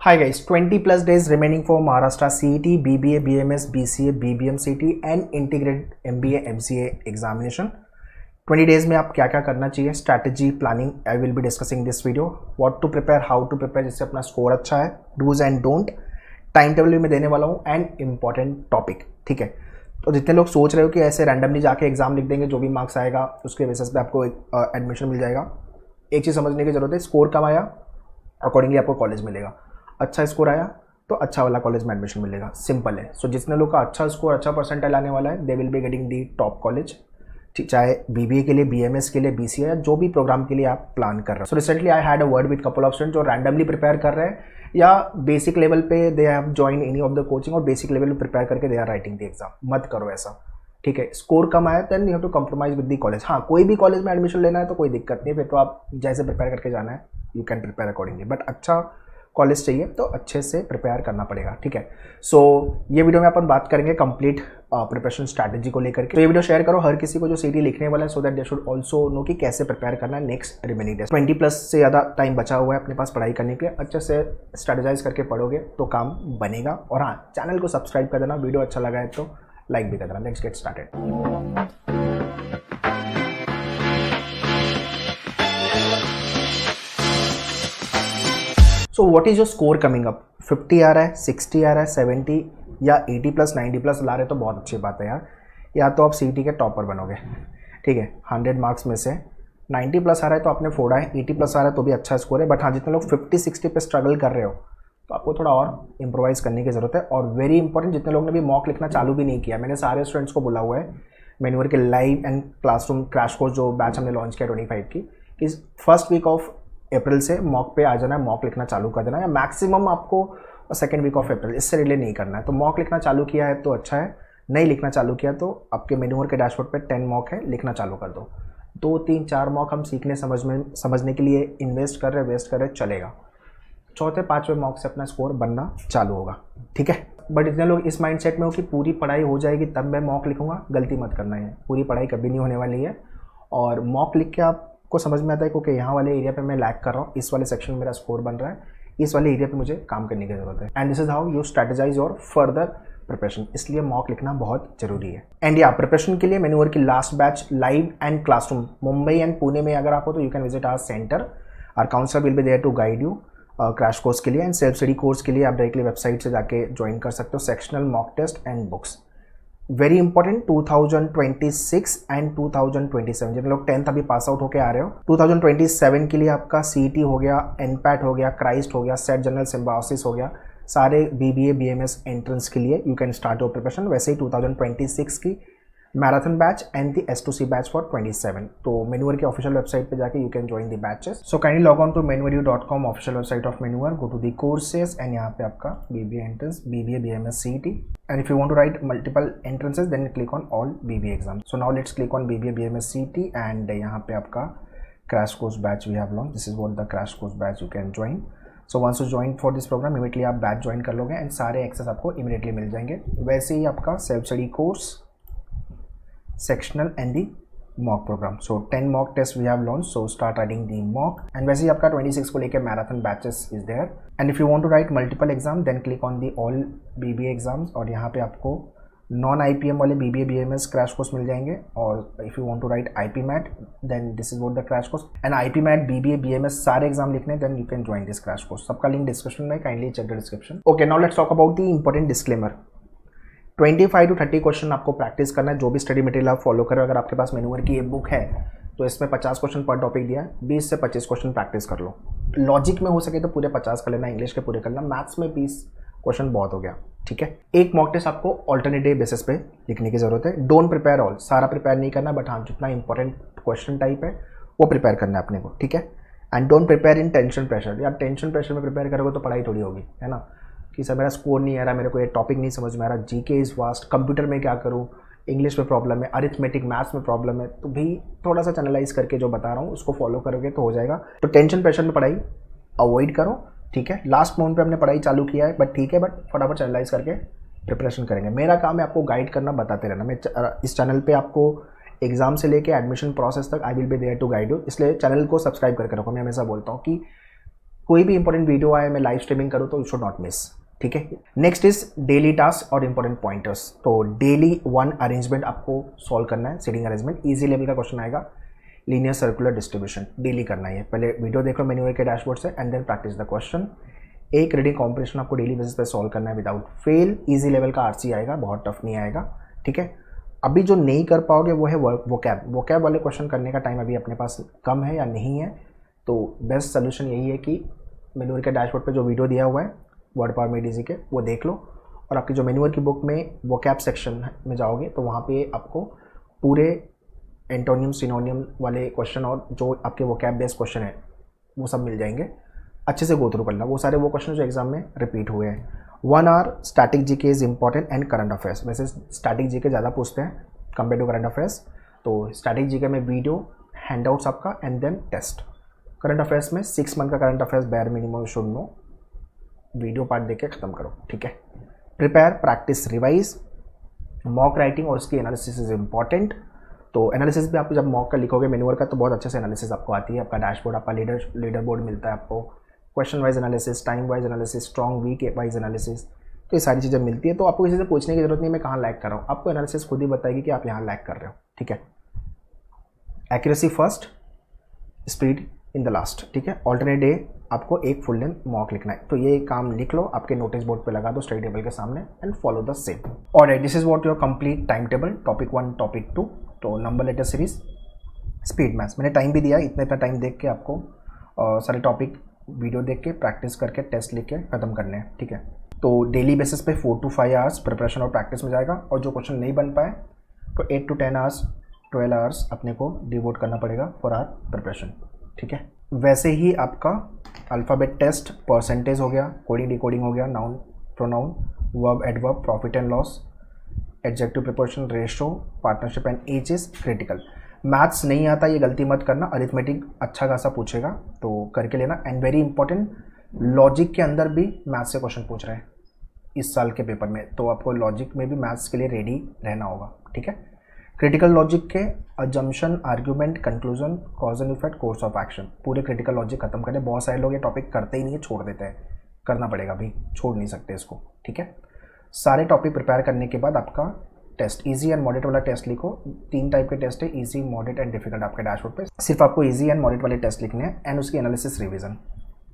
Hi guys, 20 plus days remaining for Maharashtra CET, BBA, BMS, BCA, BBM CET and integrated MBA, MCA examination. 20 days में आप क्या क्या करना चाहिए, strategy planning, I will be discussing this video. What to prepare, how to prepare, जिससे अपना score अच्छा है, do's and don'ts, time table में देने वाला हूँ एंड इंपॉर्टेंट टॉपिक. ठीक है, तो जितने लोग सोच रहे हो कि ऐसे रैंडमली जाके एग्जाम लिख देंगे, जो भी मार्क्स आएगा उसके बेसिस पे आपको एडमिशन मिल जाएगा. एक चीज़ समझने की जरूरत है, स्कोर कम आया अकॉर्डिंगली आपको कॉलेज मिलेगा. अच्छा स्कोर आया तो अच्छा वाला कॉलेज में एडमिशन मिलेगा. सिंपल है. सो जितने लोग का अच्छा स्कोर, अच्छा परसेंटाइल आने वाला है, they will be getting the top college, चाहे बीबीए के लिए, बीएमएस के लिए, बीसीए या जो भी प्रोग्राम के लिए आप प्लान कर रहे हो. So recently I had a word with couple of students जो रैंडमली प्रिपेयर कर रहे हैं या बेसिक लेवल पे they have join any of the coaching और बेसिक लेवल पे प्रिपेयर करके they are writing the exam. मत करो ऐसा. ठीक है, स्कोर कम आया then you have to compromise with the college. हाँ, कोई भी कॉलेज में एडमिशन लेना है तो कोई दिक्कत नहीं है, फिर तो आप जैसे प्रिपेयर करके जाना है you can prepare accordingly. But अच्छा कॉलेज चाहिए तो अच्छे से प्रिपेयर करना पड़ेगा. ठीक है, सो ये वीडियो में अपन बात करेंगे कंप्लीट प्रिपरेशन स्ट्रैटेजी को लेकर के. तो ये वीडियो शेयर करो हर किसी को जो सीटी लिखने वाला है, so that they should also know कि कैसे प्रिपेयर करना है नेक्स्ट रिमेनिंग डेज. 20 प्लस से ज़्यादा टाइम बचा हुआ है अपने पास पढ़ाई करने के लिए. अच्छे से स्ट्रैटेजाइज करके पढ़ोगे तो काम बनेगा. और हाँ, चैनल को सब्सक्राइब कर देना, वीडियो अच्छा लगा है तो लाइक भी कर देना. Let's get started. So what is your score coming up? 50 आ रहा है, 60 आ रहा है, 70 या 80 प्लस 90 प्लस ला रहे तो बहुत अच्छी बात है यार. या तो आप सीईटी के टॉपर बनोगे. ठीक है, 100 मार्क्स में से 90 प्लस आ रहा है तो आपने फोड़ा है, 80 प्लस आ रहा है तो भी अच्छा स्कोर है. बट हाँ, जितने लोग 50-60 पे स्ट्रगल कर रहे हो तो आपको थोड़ा और इंप्रोवाइज करने की ज़रूरत है. और वेरी इंपॉर्टेंट, जितने लोग ने भी मॉक लिखना चालू भी नहीं किया, मैंने सारे स्टूडेंट्स को बोला हुआ है मैन्यूअर के live and classroom crash course जो बैच हमने लॉन्च किया 25 की, कि फर्स्ट वीक ऑफ अप्रैल से मॉक पे आ जाना है, मॉक लिखना चालू कर देना है, या मैक्सिमम आपको सेकेंड वीक ऑफ अप्रैल, इससे रिले नहीं करना है. तो मॉक लिखना चालू किया है तो अच्छा है, नहीं लिखना चालू किया तो आपके मेन्यूअर के डैशबोर्ड पे 10 मॉक है, लिखना चालू कर दो. 2, 3, 4 मॉक हम सीखने समझने के लिए इन्वेस्ट कर रहे, वेस्ट कर रहे, चलेगा. चौथे 5वें मॉक से अपना स्कोर बनना चालू होगा. ठीक है, बट इतने लोग इस माइंडसेट में हो कि पूरी पढ़ाई हो जाएगी तब मैं मॉक लिखूंगा, गलती मत करना है. पूरी पढ़ाई कभी नहीं होने वाली है. और मॉक लिख के आपको समझ में आता है क्योंकि यहाँ वाले एरिया पे मैं लैग कर रहा हूँ, इस वाले सेक्शन में मेरा स्कोर बन रहा है, इस वाले एरिया पे मुझे काम करने की जरूरत है. And this is how you strategise your further preparation. इसलिए मॉक लिखना बहुत जरूरी है. एंड या प्रिपरेशन के लिए मेन्यूअर की last batch live and classroom Mumbai and Pune में अगर आप हो तो you can visit our centre. Our counsellor will be there to guide you crash course के लिए. एंड सेल्फ स्टडी कोर्स के लिए आप डायरेक्टली वेबसाइट से जाके ज्वाइन कर सकते हो. Sectional mock test and books very important. 2026 and 2027 जिन लोग 10th अभी पास आउट होके आ रहे हो, 2027 के लिए आपका सीईटी हो गया, एनपैट हो गया, क्राइस्ट हो गया, सेट जनरल सिम्बायोसिस हो गया, सारे बीबीए बीएमएस एंट्रेंस के लिए you can start your preparation. वैसे ही 2026 की marathon batch and the S2C batch for 27. तो मेन्यूअर के ऑफिशियल वेबसाइट पे जाके you can join the batches. So kindly log on to menuaru.com official website of Menuar, go to the courses and यहाँ पे आपका BBA entrance, BBA BMS CET. And if you want to write multiple entrances then click on all BBA exam. So now let's click on BBA BMS CET and यहाँ पे आपका crash course batch we have launch. This is what the crash course batch you can join. So once you join for this programme immediately आप batch join कर लोगे and सारे access आपको immediately मिल जाएंगे. वैसे ही आपका self study course, sectional and the mock program. So 10 mock tests we have launched, so start writing the mock. And वैसे ही आपका 26 को लेके marathon batches is there. And if you want to write multiple exam then click on the all BBA exams और यहाँ पे आपको non IPM वाले BBA BMS crash course मिल जाएंगे. और if you want to write IPMAT then this is what the crash course. and IPMAT BBA BMS सारे exam लिखने then you can join this crash course. सबका link description में, kindly check the description. Okay, now let's talk about the important disclaimer. 25 to 30 question आपको practice करना है. जो भी study material आप फॉलो करो, अगर आपके पास मेन्यूअर की ये बुक है तो इसमें 50 क्वेश्चन पर टॉपिक दिया है, 20 से 25 क्वेश्चन प्रैक्टिस कर लो. लॉजिक में हो सके तो पूरे 50 कर लेना, इंग्लिश के पूरे करना, मैथ्स में 20 क्वेश्चन बहुत हो गया. ठीक है, एक मॉक टेस्ट आपको ऑल्टरनेटिव बेसिस पे लिखने की जरूरत है. डोंट प्रिपेयर ऑल, सारा प्रिपेयर नहीं करना, बट हाँ जितना इंपॉर्टेंट क्वेश्चन टाइप है वो प्रिपेयर करना है अपने को. ठीक है, and don't prepare in tension pressure. यार टेंशन प्रेशर में प्रिपेयर करोगे तो पढ़ाई थोड़ी होगी, है ना, कि सर मेरा स्कोर नहीं आ रहा, मेरे को ये टॉपिक नहीं समझ में आ रहा, जीके इज़ वास्ट, कंप्यूटर में क्या करूँ, इंग्लिश में प्रॉब्लम है, अरिथमेटिक मैथ्स में प्रॉब्लम है. तो भी थोड़ा सा चैनलाइज करके जो बता रहा हूँ उसको फॉलो करोगे तो हो जाएगा. तो टेंशन प्रेशर में पढ़ाई अवॉइड करो. ठीक है, लास्ट मोमेंट पे हमने पढ़ाई चालू किया है, बट ठीक है, बट फटाफट चैनलाइज करके प्रिपरेशन करेंगे. मेरा काम है आपको गाइड करना, बताते रहना. मैं इस चैनल पर आपको एग्जाम से लेके एडमिशन प्रोसेस तक I will be there to guide you. इसलिए चैनल को सब्सक्राइब करके रखो. मैं हमेशा बोलता हूँ कि कोई भी इंपॉर्टेंट वीडियो आए, मैं लाइव स्ट्रीमिंग करूँ तो यू शुड नॉट मिस, ठीक है। नेक्स्ट इज डेली टास्क और इंपॉर्टेंट पॉइंटर्स। तो डेली 1 अरेंजमेंट आपको सॉल्व करना है, सीटिंग अरेंजमेंट, इजी लेवल का क्वेश्चन आएगा, लीनियर सर्कुलर डिस्ट्रीब्यूशन डेली करना है। पहले वीडियो देख लो मैन्युअल के डैशबोर्ड से and then practise the question. एक रीडिंग कॉम्पिटिशन आपको डेली बेसिस पे सॉल्व करना है विदाउट फेल, इजी लेवल का आरसी आएगा, बहुत टफ नहीं आएगा, ठीक है। अभी जो नहीं कर पाओगे वो है वोकैब वाले क्वेश्चन करने का टाइम अभी अपने पास कम है या नहीं है, तो बेस्ट सोल्यूशन यही है कि मैन्युअल के डैशबोर्ड पे जो वीडियो दिया हुआ है वर्ड पावर में डीजी के, वो देख लो और आपकी जो मैन्युअल की बुक में वोकैब सेक्शन में जाओगे तो वहाँ पे आपको पूरे एंटोनियम सिनोनियम वाले क्वेश्चन और जो आपके वोकैब बेस्ड क्वेश्चन है वो सब मिल जाएंगे। अच्छे से गो थ्रू करना वो सारे वो क्वेश्चन जो एग्जाम में रिपीट हुए हैं। 1 hour static GK is important and current affairs. वैसे स्टैटिक जीके ज़्यादा पूछते हैं कंपेयर टू करंट अफेयर्स, तो स्टैटिक जीके में वीडियो, हैंडआउट्स आपका and then test. Current affairs में 6 मंथ का current affairs bare minimum should know, video part देख के खत्म करो, ठीक है। Prepare, practise, revise, mock writing और उसकी एनालिसिस इज इंपॉर्टेंट। तो एनालिसिस भी आप जब मॉक का लिखोगे मैन्युअल का तो बहुत अच्छे से एनालिसिस आपको आती है, आपका डैशबोर्ड, आपका लीडर बोर्ड मिलता है आपको, question wise analysis, time wise analysis, strong week wise analysis, तो ये सारी चीज़ें मिलती है। तो आपको किसी से पूछने की जरूरत नहीं मैं कहाँ लैग कर रहा हूँ, आपको एनालिसिस खुद ही बताएगी कि आप यहाँ लैग कर रहे हो, ठीक है। Accuracy first, speed in the last, ठीक है। ऑल्टरनेट डे आपको एक फुल लेंथ मॉक लिखना है, तो ये काम लिख लो, आपके नोटिस बोर्ड पे लगा दो स्टडी टेबल के सामने एंड फॉलो द सेम। और this is what your complete time table, topic 1, topic 2, तो number letter series, speed maths. मैंने टाइम भी दिया, इतना टाइम देख के आपको सारे टॉपिक वीडियो देख के प्रैक्टिस करके टेस्ट लिख के खत्म करने हैं, ठीक है। तो डेली बेसिस पे 4 to 5 आवर्स प्रिपरेशन और प्रैक्टिस में जाएगा, और जो क्वेश्चन नहीं बन पाए तो 8 to 10 आवर्स, 12 आवर्स अपने को डिवोट करना पड़ेगा फॉर आवर प्रिपरेशन, ठीक है। वैसे ही आपका अल्फ़ाबेट टेस्ट, परसेंटेज हो गया, कोडिंग डिकोडिंग हो गया, noun pronoun, verb adverb, profit and loss, adjective preposition, ratio, partnership and age is critical. Maths नहीं आता ये गलती मत करना, अरिथमेटिक अच्छा खासा पूछेगा तो करके लेना। एंड वेरी इंपॉर्टेंट, लॉजिक के अंदर भी मैथ्स से क्वेश्चन पूछ रहे हैं इस साल के पेपर में, तो आपको लॉजिक में भी मैथ्स के लिए रेडी रहना होगा, ठीक है। क्रिटिकल लॉजिक के assumption, argument, conclusion, cause and effect, course of action, पूरे क्रिटिकल लॉजिक खत्म करें। बहुत सारे लोग ये टॉपिक करते ही नहीं है, छोड़ देते हैं, करना पड़ेगा भाई, छोड़ नहीं सकते इसको, ठीक है। सारे टॉपिक प्रिपेयर करने के बाद आपका टेस्ट, इजी एंड मॉडरेट वाला टेस्ट लिखो। 3 टाइप के टेस्ट है, इजी, मॉडरेट एंड डिफिकल्ट, आपके डैशबोर्ड पे सिर्फ आपको इजी एंड मॉडरेट वाले टेस्ट लिखने हैं एंड उसकी एनालिसिस रिवीजन,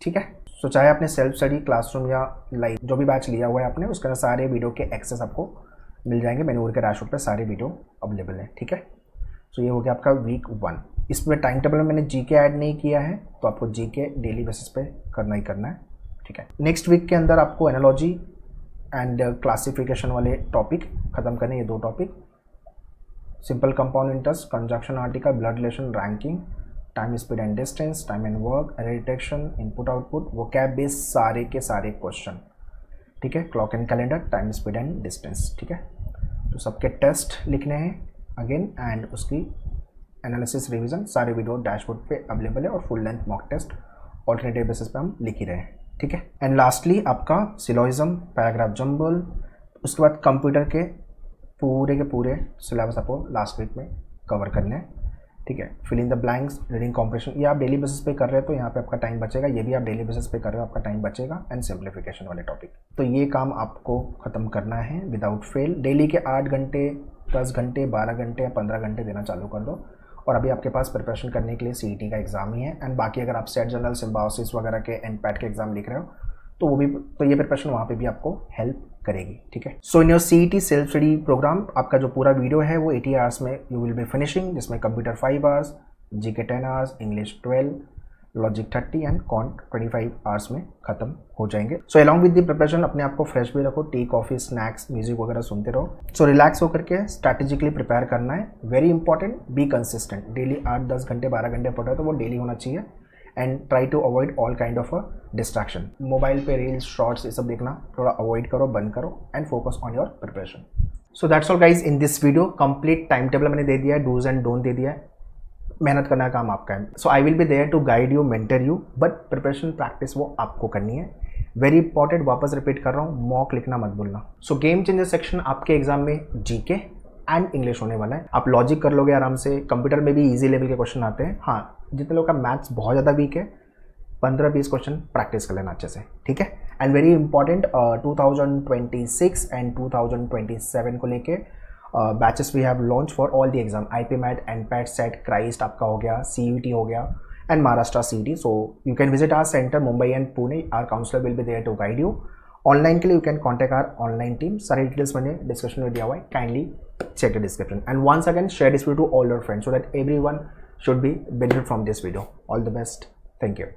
ठीक है। सो चाहे आपने सेल्फ स्टडी, क्लासरूम या लाइव जो भी बैच लिया हुआ है आपने, उसके अंदर सारे वीडियो के एक्सेस आपको मिल जाएंगे, मैन्युअल के डैशबोर्ड पे सारे वीडियो अवेलेबल है, ठीक है। सो ये हो गया आपका वीक 1। इसमें टाइम टेबल में मैंने जीके ऐड नहीं किया है, तो आपको जीके डेली बेसिस पे करना ही करना है, ठीक है। नेक्स्ट वीक के अंदर आपको एनालॉजी एंड क्लासिफिकेशन वाले टॉपिक खत्म करने, ये 2 topic, simple compound interest, conjunction article, blood relation, ranking, time speed and distance, time and work, error detection, input output, vocab based सारे के सारे क्वेश्चन, ठीक है। Clock and calendar, time speed and distance, ठीक है। तो सबके टेस्ट लिखने हैं अगेन एंड उसकी एनालिसिस रिवीजन, सारे वीडियो डैशबोर्ड पे अवेलेबल है, और full length mock test alternative basis पे हम लिख ही रहे हैं, ठीक है। एंड लास्टली आपका सिलोइज्म, पैराग्राफ जंबल, उसके बाद कंप्यूटर के पूरे सिलेबस आपको लास्ट वीक में कवर करने हैं, ठीक है। Fill in the blanks, reading comprehension, ये आप डेली बेसिस पे कर रहे हो तो यहाँ पे आपका टाइम बचेगा, ये भी आप डेली बेसिस पे कर रहे हो आपका टाइम बचेगा, एंड सिंप्लीफिकेशन वाले टॉपिक। तो ये काम आपको खत्म करना है विदाउट फेल। डेली के 8 घंटे, 10 घंटे, 12 घंटे या 15 घंटे देना चालू कर दो, और अभी आपके पास प्रिपरेशन करने के लिए सीईटी का एग्जाम ही है, एंड बाकी अगर आप सेट जनरल, सिम्बायोसिस वगैरह के एनपैट के एग्जाम लिख रहे हो तो वो भी, तो ये प्रिपरेशन वहाँ पे भी आपको हेल्प करेगी, ठीक है। So in your CET self study programme आपका जो पूरा वीडियो है वो 80 आवर्स में यू विल बी फिनिशिंग, जिसमें computer 5 hours, GK 10 hours, English 12, logic 30 and quant 25 hours में खत्म हो जाएंगे। So along with the preparation अपने आप को फ्रेश भी रखो, टी, कॉफी, स्नैक्स, म्यूजिक वगैरह सुनते रहो। सो रिलैक्स होकर के स्ट्रैटेजिकली प्रिपेयर करना है, very important, be consistent. Daily 8, 10 घंटे, 12 घंटे पढ़ रहे हो तो वो डेली होना चाहिए, and try to avoid all kind of a distraction. Mobile पे रील्स, शॉर्ट्स ये सब देखना थोड़ा अवॉइड करो, बंद करो, and focus on your preparation. So that's all guys in this video. Complete time table मैंने दे दिया है, डूज एंड डोंट दे दिया है, मेहनत करना का काम आपका है। So I will be there to guide you, mentor you, but preparation practice वो आपको करनी है। वेरी इंपॉर्टेंट, वापस रिपीट कर रहा हूँ, मॉक लिखना मत भूलना। सो गेम चेंजर सेक्शन आपके एग्जाम में जीके एंड इंग्लिश होने वाला है, आप लॉजिक कर लोगे आराम से। कंप्यूटर में भी इजी लेवल के क्वेश्चन आते हैं। हाँ, जितने लोग का मैथ्स बहुत ज़्यादा वीक है 15-20 क्वेश्चन प्रैक्टिस कर लेना अच्छे से, ठीक है। एंड वेरी इंपॉर्टेंट 2026 एंड 2027 को लेके batches we have launch for all the exam, IPMAT, NPAT, SET, Christ आपका हो गया, CUET हो गया and Maharashtra CET। So you can visit our centre Mumbai and Pune, our counsellor will be there to guide you. Online के लिए you can contact our online team, सारी details मैंने description में दिया हुआ है, kindly check the description and once again share this video to all your friends so that everyone should be benefit from this video. All the best. Thank you.